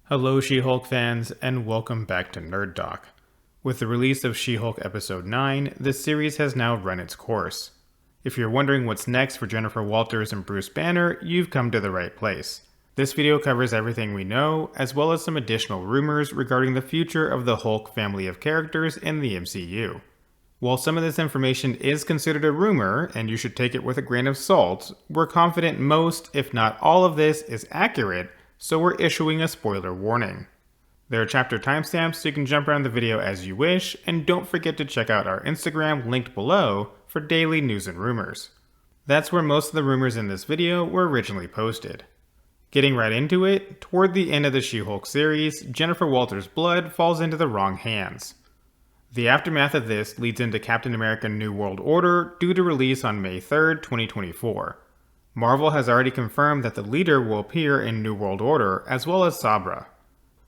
Hello She-Hulk fans, and welcome back to Nerd Doc. With the release of She-Hulk Episode 9, the series has now run its course. If you're wondering what's next for Jennifer Walters and Bruce Banner, you've come to the right place. This video covers everything we know, as well as some additional rumors regarding the future of the Hulk family of characters in the MCU. While some of this information is considered a rumor, and you should take it with a grain of salt, we're confident most, if not all of this, is accurate, so we're issuing a spoiler warning. There are chapter timestamps so you can jump around the video as you wish, and don't forget to check out our Instagram linked below for daily news and rumors. That's where most of the rumors in this video were originally posted. Getting right into it, toward the end of the She-Hulk series, Jennifer Walters' blood falls into the wrong hands. The aftermath of this leads into Captain America New World Order, due to release on May 3rd, 2024. Marvel has already confirmed that the leader will appear in New World Order, as well as Sabra.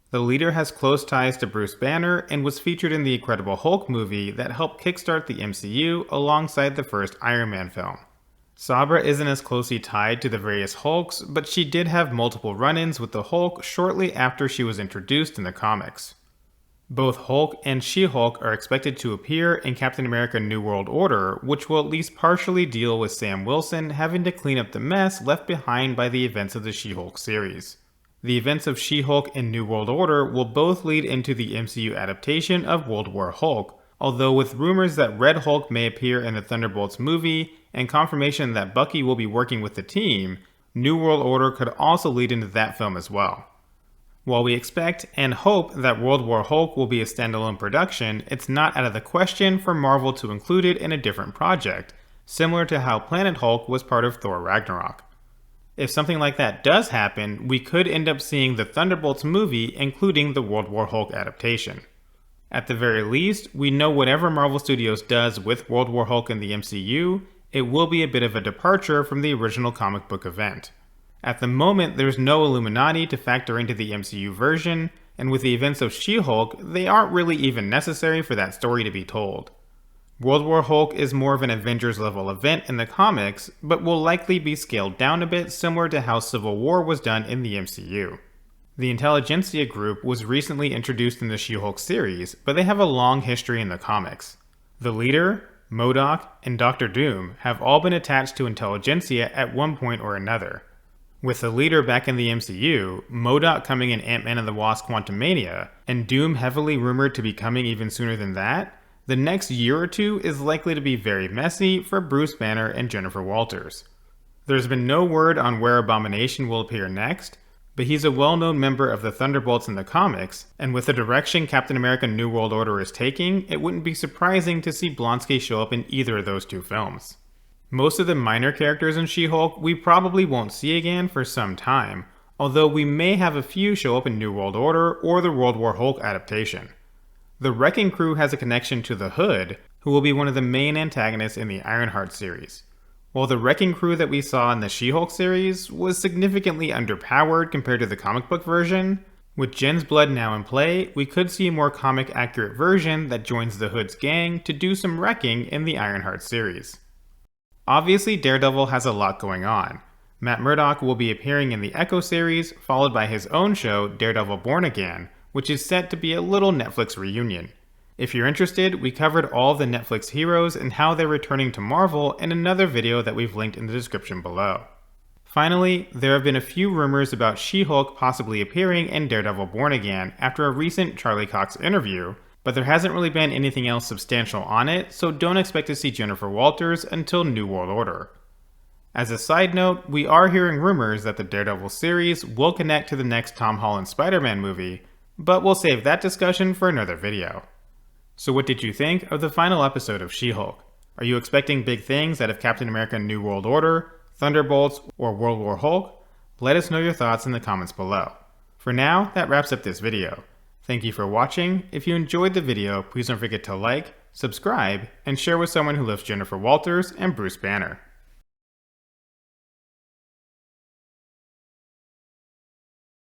The leader has close ties to Bruce Banner and was featured in the Incredible Hulk movie that helped kickstart the MCU alongside the first Iron Man film. Sabra isn't as closely tied to the various Hulks, but she did have multiple run-ins with the Hulk shortly after she was introduced in the comics. Both Hulk and She-Hulk are expected to appear in Captain America New World Order, which will at least partially deal with Sam Wilson having to clean up the mess left behind by the events of the She-Hulk series. The events of She-Hulk and New World Order will both lead into the MCU adaptation of World War Hulk, although with rumors that Red Hulk may appear in the Thunderbolts movie and confirmation that Bucky will be working with the team, New World Order could also lead into that film as well. While we expect and hope that World War Hulk will be a standalone production, it's not out of the question for Marvel to include it in a different project, similar to how Planet Hulk was part of Thor Ragnarok. If something like that does happen, we could end up seeing the Thunderbolts movie including the World War Hulk adaptation. At the very least, we know whatever Marvel Studios does with World War Hulk in the MCU, it will be a bit of a departure from the original comic book event. At the moment, there's no Illuminati to factor into the MCU version, and with the events of She-Hulk, they aren't really even necessary for that story to be told. World War Hulk is more of an Avengers-level event in the comics, but will likely be scaled down a bit similar to how Civil War was done in the MCU. The Intelligencia group was recently introduced in the She-Hulk series, but they have a long history in the comics. The leader, MODOK, and Dr. Doom have all been attached to Intelligencia at one point or another. With the leader back in the MCU, MODOK coming in Ant-Man and the Wasp Quantumania, and Doom heavily rumored to be coming even sooner than that, the next year or two is likely to be very messy for Bruce Banner and Jennifer Walters. There's been no word on where Abomination will appear next, but he's a well-known member of the Thunderbolts in the comics, and with the direction Captain America New World Order is taking, it wouldn't be surprising to see Blonsky show up in either of those two films. Most of the minor characters in She-Hulk we probably won't see again for some time, although we may have a few show up in New World Order or the World War Hulk adaptation. The Wrecking Crew has a connection to the Hood, who will be one of the main antagonists in the Ironheart series. While the Wrecking Crew that we saw in the She-Hulk series was significantly underpowered compared to the comic book version, with Jen's blood now in play, we could see a more comic-accurate version that joins the Hood's gang to do some wrecking in the Ironheart series. Obviously, Daredevil has a lot going on. Matt Murdock will be appearing in the Echo series, followed by his own show, Daredevil Born Again, which is set to be a little Netflix reunion. If you're interested, we covered all of the Netflix heroes and how they're returning to Marvel in another video that we've linked in the description below. Finally, there have been a few rumors about She-Hulk possibly appearing in Daredevil Born Again after a recent Charlie Cox interview, but there hasn't really been anything else substantial on it, so don't expect to see Jennifer Walters until New World Order. As a side note, we are hearing rumors that the Daredevil series will connect to the next Tom Holland Spider-Man movie, but we'll save that discussion for another video. So what did you think of the final episode of She-Hulk? Are you expecting big things out of Captain America New World Order, Thunderbolts, or World War Hulk? Let us know your thoughts in the comments below. For now, that wraps up this video. Thank you for watching. If you enjoyed the video, please don't forget to like, subscribe, and share with someone who loves Jennifer Walters and Bruce Banner.